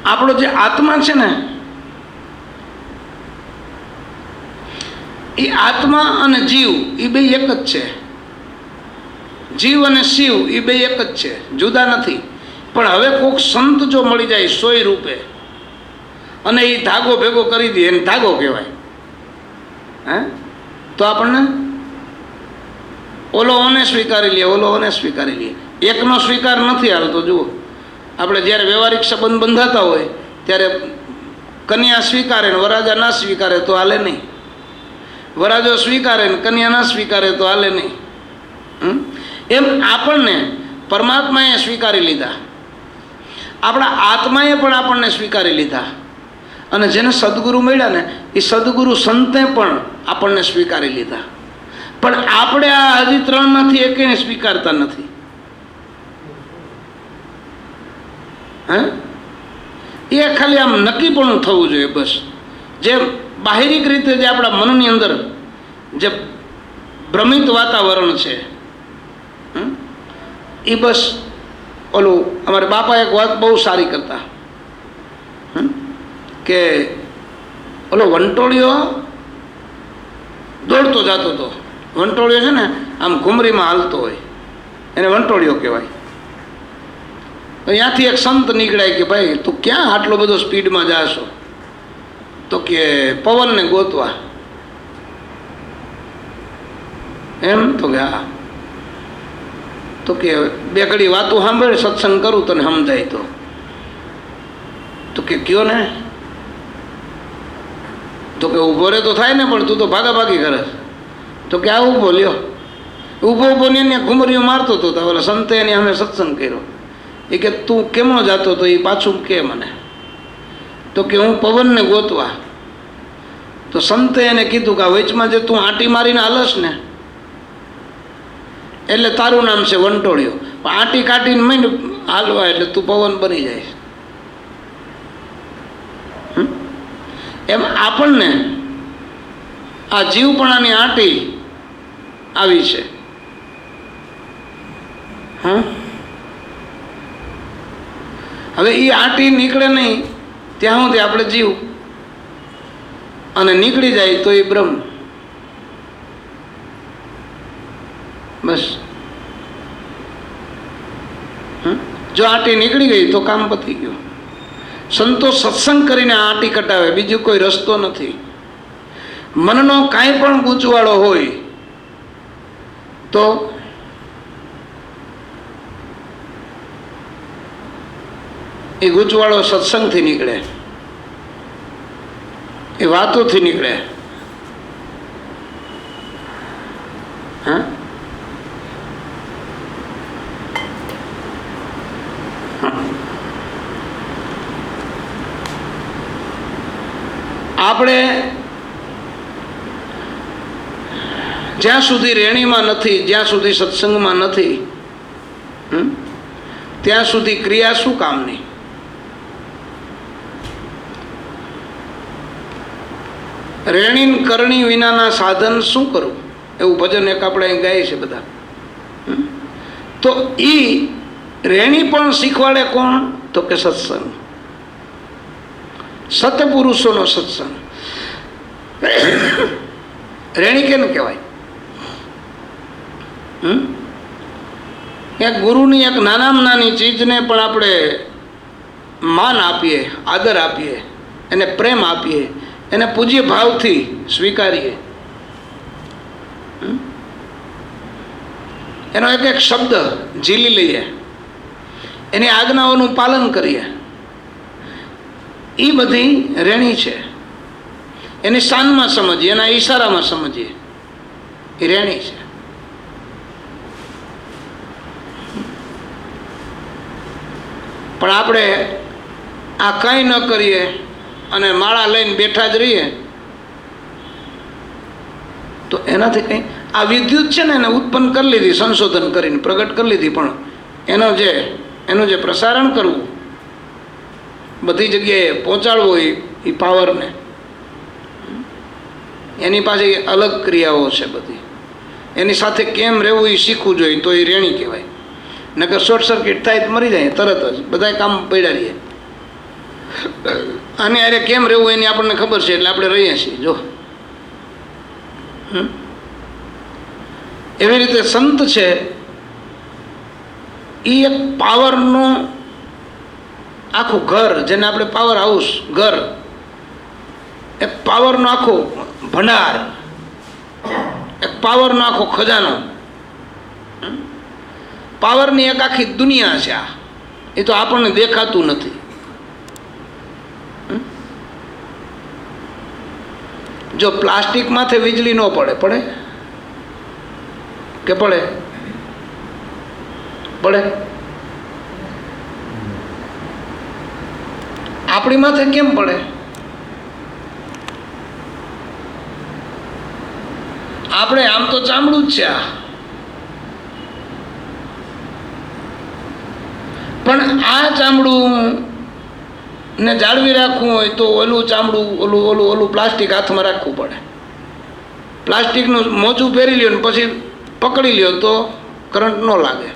A: આપણો જે આત્મા છે ને, એ આત્મા અને જીવ એ બે એક જ છે. જીવ અને શિવ એ બે એક જ છે, જુદા નથી. પણ હવે કોઈક સંત જો મળી જાય સોય રૂપે અને એ ધાગો ભેગો કરી દે, એને ધાગો કહેવાય. તો આપણને ઓલો ઓને સ્વીકારી લે, ઓલો ઓને સ્વીકારી લે. એકનો સ્વીકાર નથી હાલતો. જુઓ, આપણે જ્યારે વ્યવહારિક સંબંધ બંધાતા હોય ત્યારે કન્યા સ્વીકારે ને વરાજા ના સ્વીકારે તો હાલે નહીં. વરાજો સ્વીકારે ને કન્યા ના સ્વીકારે તો હાલે નહીં. એમ આપણને પરમાત્માએ સ્વીકારી લીધા, આપણા આત્માએ પણ આપણને સ્વીકારી લીધા. અને જેને સદગુરુ મળ્યા ને એ સદગુરુ સંતે પણ આપણને સ્વીકારી લીધા. પણ આપણે આ હજી ત્રણમાંથી એકેને સ્વીકારતા નથી. એ ખાલી આમ નક્કીપણું થવું જોઈએ બસ. જે બાહિરિક રીતે જે આપણા મનની અંદર જે ભ્રમિત વાતાવરણ છે એ બસ ઓલું અમારા બાપા એક વાત બહુ સારી કરતા કે ઓલો વંટોળિયો દોડતો જતો હતો. વંટોળિયો છે ને આમ ઘુમરીમાં હાલતો હોય, એને વંટોળિયો કહેવાય. અહીંયાથી એક સંત નીકળાય કે ભાઈ તું ક્યાં આટલો બધો સ્પીડમાં જાશો? તો કે પવનને ગોતવા. એમ તો કે હા. તો કે બે ઘડી વાતો સાંભળે, સત્સંગ કરું તને સમજાય તો કે કયો ને. તો કે ઊભો રહે તો થાય ને, પણ તું તો ભાગાભાગી કરે. તો કે આ ઊભો લ્યો. ઊભો ને ઘુમરીઓ મારતો હતો તો ઓલા સંતે એની અમે સત્સંગ કર્યો. એ કે તું કેમો જાતો તો એ પાછું કે મને. તો કે હું પવનને ગોતવા. તો સંતે એને કીધું કે આ વચમાં જે તું આંટી મારીને હાલસ ને એટલે તારું નામ છે વંટોળિયો. પણ આંટી કાઢીને માંડ હાલવા એટલે તું પવન બની જાય. એમ આપણને આ જીવપણાની આંટી આવી છે. હવે એ આંટી નીકળે નહીં ત્યાં સુધી આપણે જીવ, અને નીકળી જાય તો એ બ્રહ્મ. બસ જો આંટી નીકળી ગઈ તો કામ પતી ગયું. સંતો સત્સંગ કરીને આંટી કટાવે, બીજું કોઈ રસ્તો નથી. મનનો કાંઈ પણ ગૂંચવાળો હોય તો એ ગૂંચવાળો સત્સંગથી નીકળે, એ વાતોથી નીકળે. હા, આપણે જ્યાં સુધી રેણીમાં નથી, જ્યાં સુધી સત્સંગમાં નથી, ત્યાં સુધી ક્રિયા શું કામની? રેણીન કરણી વિનાના સાધન શું કરું? એવું ભજન એક આપણે અહીં ગાય છે બધા. તો એ રેણી પણ શીખવાડે કોણ? તો કે સત્સંગ. સતપુરુષોનો સત્સંગ. રેણી કેને કહેવાય? એક ગુરુની એક નાનામાં નાની ચીજને પણ આપણે માન આપીએ, આદર આપીએ, એને પ્રેમ આપીએ, એને પૂજ્ય ભાવથી સ્વીકારીએ. એનો એક એક શબ્દ ઝીલી લઈએ એની આજ્ઞાઓનું પાલન કરીએ, એ બધી રેણી છે. એની શાનમાં સમજીએ, એના ઈશારામાં સમજીએ, એ રેણી છે. પણ આપણે આ કંઈ ન કરીએ અને માળા લઈને બેઠા જ રહીએ તો એનાથી કંઈ, આ વિદ્યુત છે ને એને ઉત્પન્ન કરી લીધી, સંશોધન કરીને પ્રગટ કરી લીધી, પણ એનું જે પ્રસારણ કરવું, બધી જગ્યાએ પહોંચાડવું, એ પાવરને, એની પાસે અલગ ક્રિયાઓ છે બધી. એની સાથે કેમ રહેવું એ શીખવું જોઈએ, તો એ રેણી કહેવાય. નકર શોર્ટ સર્કિટ થાય તો મરી જાય તરત જ, બધા કામ પડ્યા રહીએ. આને અરે કેમ રહેવું એની આપણને ખબર છે, એટલે આપણે રહીએ છીએ. જો એવી રીતે સંત છે એ એક પાવરનું આખું ઘર, જેને આપણે પાવર હાઉસ ઘર, એક પાવરનો આખો ભંડાર, એક પાવરનો આખો ખજાનો, પાવરની એક આખી દુનિયા છે. આ એ તો આપણને દેખાતું નથી. જો પ્લાસ્ટિક માથે વીજળી ન પડે, પડે કે પડે? પડે. આપણી માથે કેમ પડે? આપણે આમ તો ચામડું જ છે આ, પણ આ ચામડું ને જાળવી રાખવું હોય તો ઓલું ચામડું, ઓલું પ્લાસ્ટિક હાથમાં રાખવું પડે. પ્લાસ્ટિકનું મોજું પહેરી લ્યો ને પછી પકડી લ્યો તો કરંટ ન લાગે.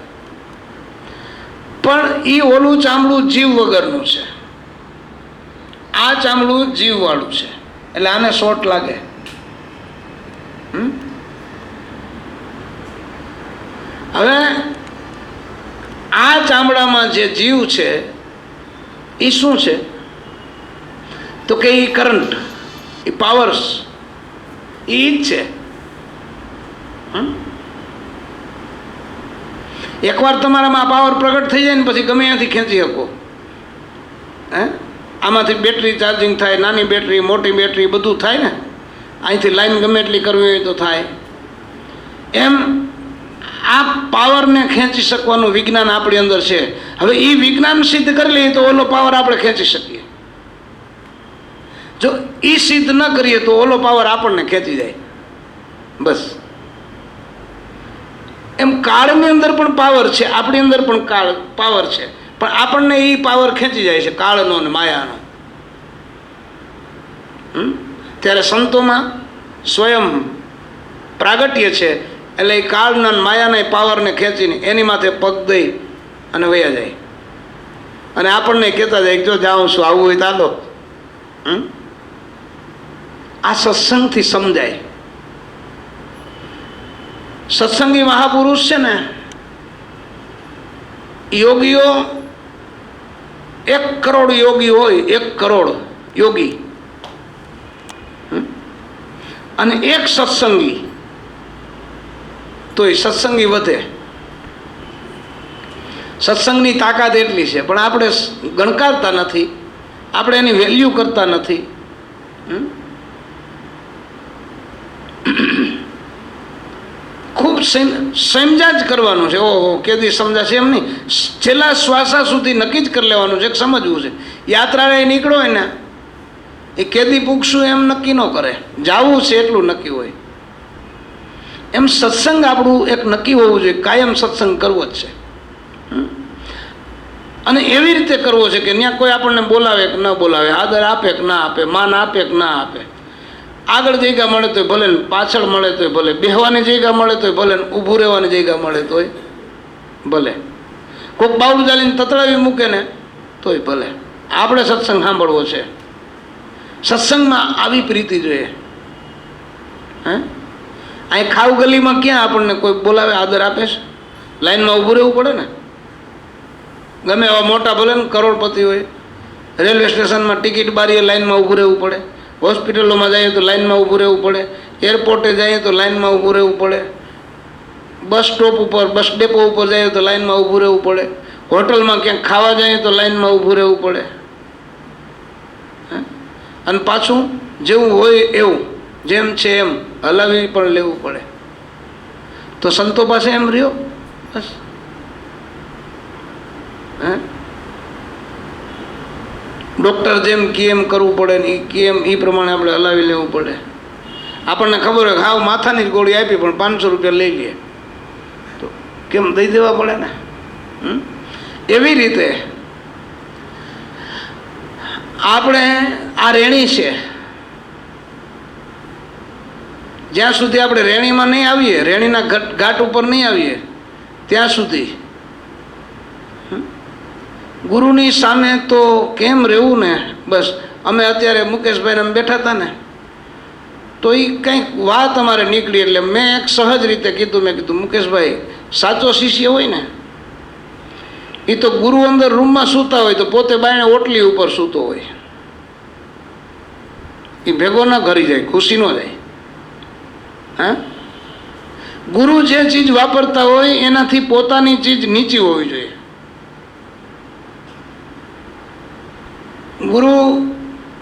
A: પણ એ ઓલું ચામડું જીવ વગરનું છે, આ ચામડું જીવવાળું છે, એટલે આને શોર્ટ લાગે. હવે આ ચામડામાં જે જીવ છે એ શું છે? તો કે એ કરંટ, એ પાવર્સ, એ જ છે. એકવાર તમારામાં આ પાવર પ્રગટ થઈ જાય ને પછી ગમે ત્યાંથી ખેંચી શકો. આમાંથી બેટરી ચાર્જિંગ થાય, નાની બેટરી, મોટી બેટરી, બધું થાય ને. અહીંથી લાઈન ગમે એટલી કરવી હોય તો થાય. એમ આ પાવરને ખેંચી શકવાનું વિજ્ઞાન આપણી અંદર છે. હવે એ વિજ્ઞાન સિદ્ધ કરી લઈએ તો ઓલો પાવર આપણે ખેંચી શકીએ. જો એ સિદ્ધ ન કરીએ તો ઓલો પાવર આપણને ખેંચી જાય. બસ એમ કાળની અંદર પણ પાવર છે, આપણી અંદર પણ કાળ પાવર છે, પણ આપણને એ પાવર ખેંચી જાય છે, કાળનો ને માયાનો. ત્યારે સંતોમાં સ્વયં પ્રાગટ્ય છે, એટલે એ કાળના માયાના પાવરને ખેંચીને એની માથે પગ દઈ અને વયા જાય. અને આપણને કહેતા જાય જો જાઉં છું, આવું હોય તો આલો. આ સત્સંગથી સમજાય. સત્સંગી મહાપુરુષ છે ને, યોગીઓ 1 કરોડ યોગી હોય, 1 કરોડ યોગી, અને એક સત્સંગી, તો એ સત્સંગી વધે. સત્સંગની તાકાત એટલી છે, પણ આપણે ગણકારતા નથી, આપણે એની વેલ્યુ કરતા નથી. ખૂબ સમજા જ કરવાનું છે. ઓહો કેદી સમજાશે એમ નહીં, છેલ્લા શ્વાસા સુધી નક્કી જ કરી લેવાનું છે, સમજવું છે. યાત્રાએ નીકળો હોય ને એ કેદી પૂછશું એમ નક્કી ન કરે, જાવું છે એટલું નક્કી હોય. એમ સત્સંગ આપણું એક નક્કી હોવું જોઈએ, કાયમ સત્સંગ કરવો જ છે. અને એવી રીતે કરવો છે કે ત્યાં કોઈ આપણને બોલાવે કે ન બોલાવે, આદર આપે કે ના આપે, માન આપે કે ના આપે, આગળ જગ્યા મળે તોય ભલે, પાછળ મળે તોય ભલે, બેહવાની જગ્યા મળે તોય ભલે, ઊભું રહેવાની જગ્યા મળે તોય ભલે, કોઈક બાવડું ચાલીને તતડાવી મૂકે ને તોય ભલે. આપણે સત્સંગ સાંભળવો છે. સત્સંગમાં આવી પ્રીતિ જોઈએ. અહીં ખાવ ગલીમાં ક્યાં આપણને કોઈ બોલાવે આદર આપે છે? લાઈનમાં ઊભું રહેવું પડે ને. ગમે એવા મોટા ભલે ને કરોડપતિ હોય, રેલવે સ્ટેશનમાં ટિકિટ બારીએ લાઈનમાં ઊભું રહેવું પડે, હોસ્પિટલોમાં જઈએ તો લાઈનમાં ઊભું રહેવું પડે, એરપોર્ટે જઈએ તો લાઈનમાં ઊભું રહેવું પડે, બસ સ્ટોપ ઉપર, બસ ડેપો ઉપર જઈએ તો લાઈનમાં ઊભું રહેવું પડે, હોટલમાં ક્યાંક ખાવા જઈએ તો લાઈનમાં ઊભું રહેવું પડે, અને પાછું જેવું હોય એવું જેમ છે એમ હલાવી પણ લેવું પડે. તો સંતો પાસે એમ રહ્યો બસ. ડૉક્ટર જેમ કે એમ કરવું પડે ને કેમ એ પ્રમાણે આપણે હલાવી લેવું પડે. આપણને ખબર હોય હાવ માથાની જ ગોળી આપી પણ 500 રૂપિયા લઈ લઈએ તો કેમ દઈ દેવા પડે ને. એવી રીતે આપણે આ રેણી છે, જ્યાં સુધી આપણે રેણીમાં નહીં આવીએ, રેણીના ઘાટ ઉપર નહીં આવીએ ત્યાં સુધી ગુરુની સામે તો કેમ રહેવું ને. બસ અમે અત્યારે મુકેશભાઈને અમે બેઠા હતા ને તો એ કંઈક વાત અમારે નીકળી એટલે મેં એક સહજ રીતે કીધું, મેં કીધું મુકેશભાઈ સાચો શિષ્ય હોય ને એ તો ગુરુ અંદર રૂમમાં સૂતા હોય તો પોતે બાયણે ઓટલી ઉપર સૂતો હોય, એ ભેગો ના કરી જાય, ખુશી ન જાય. હા, ગુરુ જે ચીજ વાપરતા હોય એનાથી પોતાની ચીજ નીચી હોવી જોઈએ. ગુરુ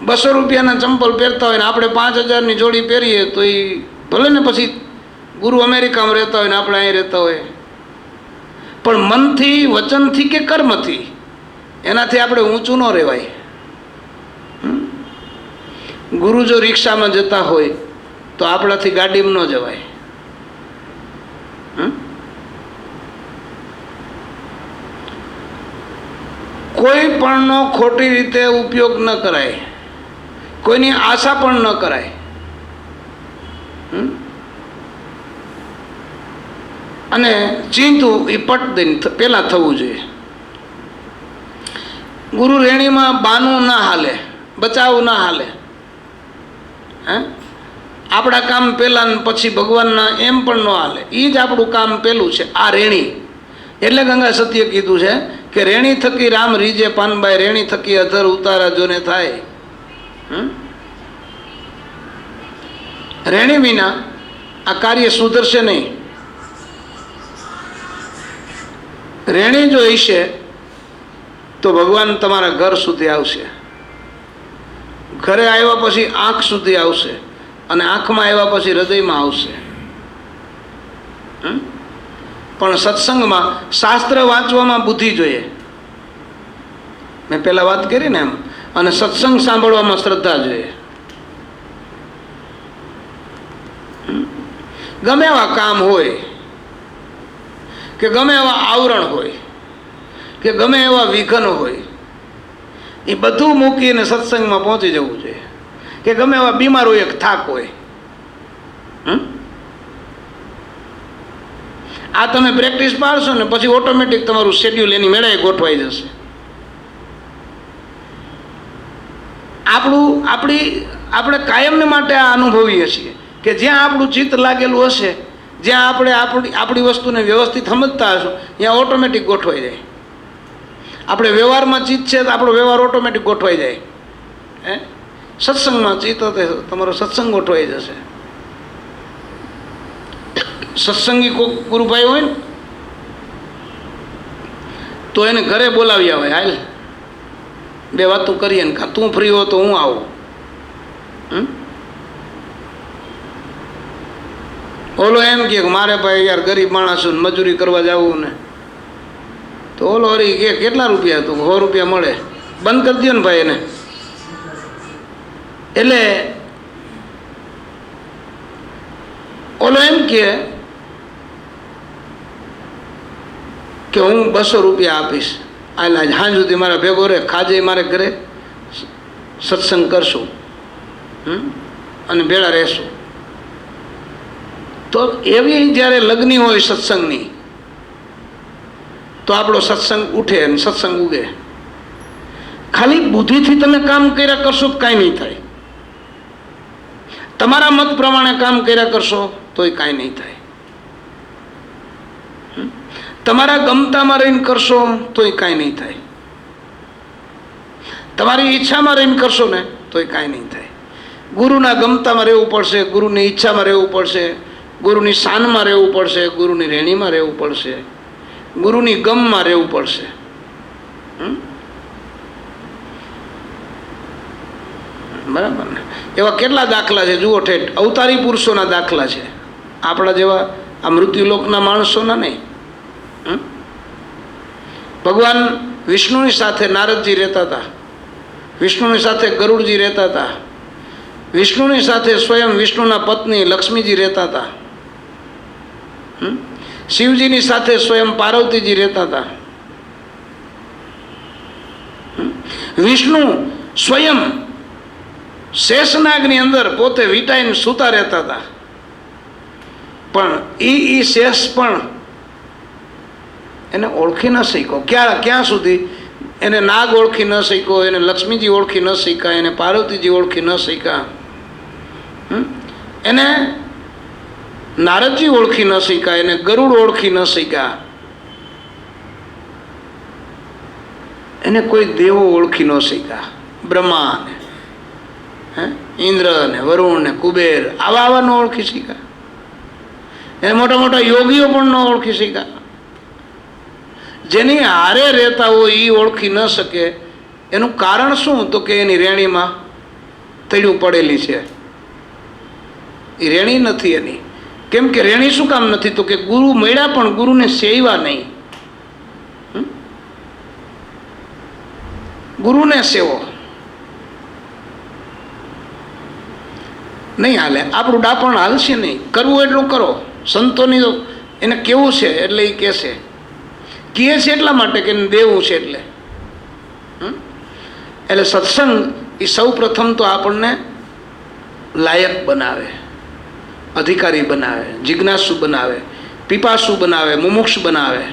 A: 200 રૂપિયાના ચંપલ પહેરતા હોય ને આપણે 5000ની જોડી પહેરીએ તો એ ભલે ને પછી ગુરુ અમેરિકામાં રહેતા હોય ને આપણે અહીં રહેતા હોય, પણ મનથી, વચનથી કે કર્મથી એનાથી આપણે ઊંચું ન રહેવાય. ગુરુ જો રિક્ષામાં જતા હોય તો આપણાથી ગાડીમાં ન જવાય. કોઈ પણનો ખોટી રીતે ઉપયોગ ન કરાય, કોઈની આશા પણ ન કરાય. અને ચિંતું એ પટ દઈને પહેલાં થવું જોઈએ. ગુરુ રેણીમાં બાનું ના હાલે, બચાવ ના હાલે. આપણા કામ પહેલાં ને પછી ભગવાનના એમ પણ ન હાલે. એ જ આપણું કામ પહેલું છે. આ રેણી એટલે ગંગા સત્ય કીધું છે કે રેણી થકી રામ રીજે પાનબાઈ, રેણી થકી અધર ઉતારા જોને થાય. રેણી વિના આ કાર્ય સુધરશે નહીં. રેણી જો હશે તો ભગવાન તમારા ઘર સુધી આવશે, ઘરે આવ્યા પછી આંખ સુધી આવશે, અને આંખમાં આવ્યા પછી હૃદયમાં આવશે. પણ સત્સંગમાં શાસ્ત્ર વાંચવામાં બુદ્ધિ જોઈએ, મેં પહેલાં વાત કરી ને એમ, અને સત્સંગ સાંભળવામાં શ્રદ્ધા જોઈએ. ગમે એવા કામ હોય કે ગમે એવા આવરણ હોય કે ગમે એવા વિઘ્નો હોય, એ બધું મૂકીને સત્સંગમાં પહોંચી જવું જોઈએ. કે ગમે એવા બીમાર હોય, એક થાક હોય, આ તમે પ્રેક્ટિસ પાડશો ને પછી ઓટોમેટિક તમારું શેડ્યુલ એની મેળે ગોઠવાઈ જશે. આપણે કાયમને માટે આ અનુભવીએ છીએ કે જ્યાં આપણું ચિત્ત લાગેલું હશે, જ્યાં આપણે આપણી વસ્તુને વ્યવસ્થિત સમજતા હશું, ત્યાં ઓટોમેટિક ગોઠવાઈ જાય. આપણે વ્યવહારમાં ચિત્ત છે તો આપણો વ્યવહાર ઓટોમેટિક ગોઠવાઈ જાય. સત્સંગમાં ચિત્ત હશે તમારો સત્સંગ ગોઠવાઈ જશે. સત્સંગી કોઈ ગુરુભાઈ હોય ને તો એને ઘરે બોલાવ્યા હોય, હાલ 2 વાતો કરીએ ને, તું ફ્રી હો તો હું આવું. ઓલો એમ કે મારે ભાઈ યાર ગરીબ માણસ મજૂરી કરવા જવું ને, તો ઓલો હરી કે કેટલા રૂપિયા? તો 100 રૂપિયા મળે, બંધ કરી દો ને ભાઈ એને. એટલે ઓલો એમ કે હું 200 રૂપિયા આપીશ, આજ સાંજ સુધી મારા ભેગો રહે, ખાજે મારે ઘરે, સત્સંગ કરશું અને ભેળા રહેશું. તો એવી જ્યારે લગ્ની હોય સત્સંગની તો આપણો સત્સંગ ઉઠે અને સત્સંગ ઉગે. ખાલી બુદ્ધિથી તમે કામ કર્યા કરશો તો કાંઈ નહીં થાય. તમારા મત પ્રમાણે કામ કર્યા કરશો તોય કાંઈ નહીં થાય. તમારા ગમતામાં રહીને કરશો તોય કાંઈ નહીં થાય. તમારી ઈચ્છામાં રહીને કરશો ને તોય કાંઈ નહીં થાય. ગુરુના ગમતામાં રહેવું પડશે, ગુરુની ઈચ્છામાં રહેવું પડશે, ગુરુની શાનમાં રહેવું પડશે, ગુરુની રેણીમાં રહેવું પડશે, ગુરુની ગમમાં રહેવું પડશે. બરાબર ને? એવા કેટલા દાખલા છે જુઓ, ઠેઠ અવતારી પુરુષોના દાખલા છે, આપણા જેવા આ મૃત્યુલોકના માણસોના નહીં. ભગવાન વિષ્ણુની સાથે નારદજી રહેતા હતા, વિષ્ણુની સાથે ગરુડજી રહેતા હતા, વિષ્ણુની સાથે સ્વયં વિષ્ણુના પત્ની લક્ષ્મીજી રહેતા હતા, શિવજીની સાથે સ્વયં પાર્વતીજી રહેતા હતા, વિષ્ણુ સ્વયં શેષનાગની અંદર પોતે વીંટાઈને સૂતા રહેતા હતા. પણ એ શેષ પણ એને ઓળખી ન શક્યો. ક્યાં સુધી? એને નાગ ઓળખી ન શક્યો, એને લક્ષ્મીજી ઓળખી ન શક્યા, એને પાર્વતીજી ઓળખી ન શક્યા, એને નારદજી ઓળખી ન શક્યા, એને ગરુડ ઓળખી ન શક્યા, એને કોઈ દેવો ઓળખી ન શક્યા. બ્રહ્મા ને ઇન્દ્ર ને વરુણ ને કુબેર આવા ન ઓળખી શક્યા. એને મોટા મોટા યોગીઓ પણ ન ઓળખી શક્યા. જેની હારે રહેતા હોય એ ઓળખી ન શકે. એનું કારણ શું? તો કે એની રેણીમાં તળિયું પડેલી છે, એ રેણી નથી એની. કેમ કે રેણી શું કામ નથી? તો કે ગુરુ મળ્યા પણ ગુરુને સેવા નહીં. ગુરુને સેવો નહીં હાલે, આપણું ડાપણ હાલશે નહીં. કરવું એટલું કરો. સંતોની એને કેવું છે એટલે એ કહેશે, કહે છે એટલા માટે કે દેવું છે એટલે. એટલે સત્સંગ એ સૌ પ્રથમ તો આપણને લાયક બનાવે, અધિકારી બનાવે, જિજ્ઞાસુ બનાવે, પીપાસુ બનાવે, મુમુક્ષ બનાવે,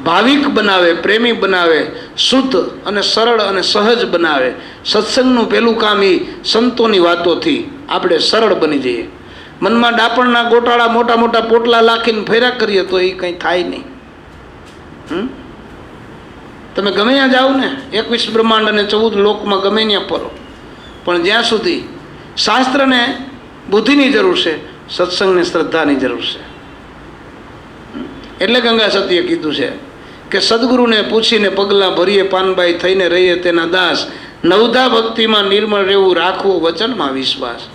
A: ભાવિક બનાવે, પ્રેમી બનાવે, શુદ્ધ અને સરળ અને સહજ બનાવે. સત્સંગનું પહેલું કામ એ સંતોની વાતોથી આપણે સરળ બની જઈએ. મનમાં ડાપણના ગોટાળા મોટા મોટા પોટલા લાખીને ફેરા કરીએ તો એ કંઈ થાય નહીં. તમે ગમે ત્યાં જાઓ ને, 21 બ્રહ્માંડ અને 14 લોકમાં ગમે ત્યાં ફરો, પણ જ્યાં સુધી શાસ્ત્રને બુદ્ધિની જરૂર છે, સત્સંગને શ્રદ્ધાની જરૂર છે. એટલે ગંગા સતીએ કીધું છે કે સદગુરુને પૂછીને પગલાં ભરીએ, પાનબાઈ થઈને રહીએ તેના દાસ, નવધા ભક્તિમાં નિર્મળ રહેવું, રાખવું વચનમાં વિશ્વાસ.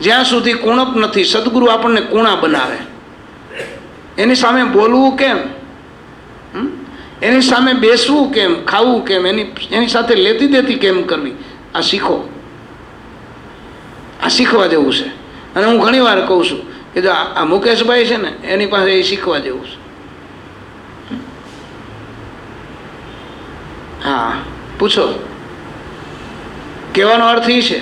A: જ્યાં સુધી કુણપ નથી, સદગુરુ આપણને કુણા બનાવે. એની સામે બોલવું કેમ, એની સામે બેસવું કેમ, ખાવું કેમ, એની સાથે લેતી દેતી કેમ કરવી, આ શીખો. આ શીખવા જેવું છે. અને હું ઘણી વાર કહું છું કે જો આ મુકેશભાઈ છે ને, એની પાસે એ શીખવા જેવું છે. હા, પૂછો. કહેવાનો અર્થ એ છે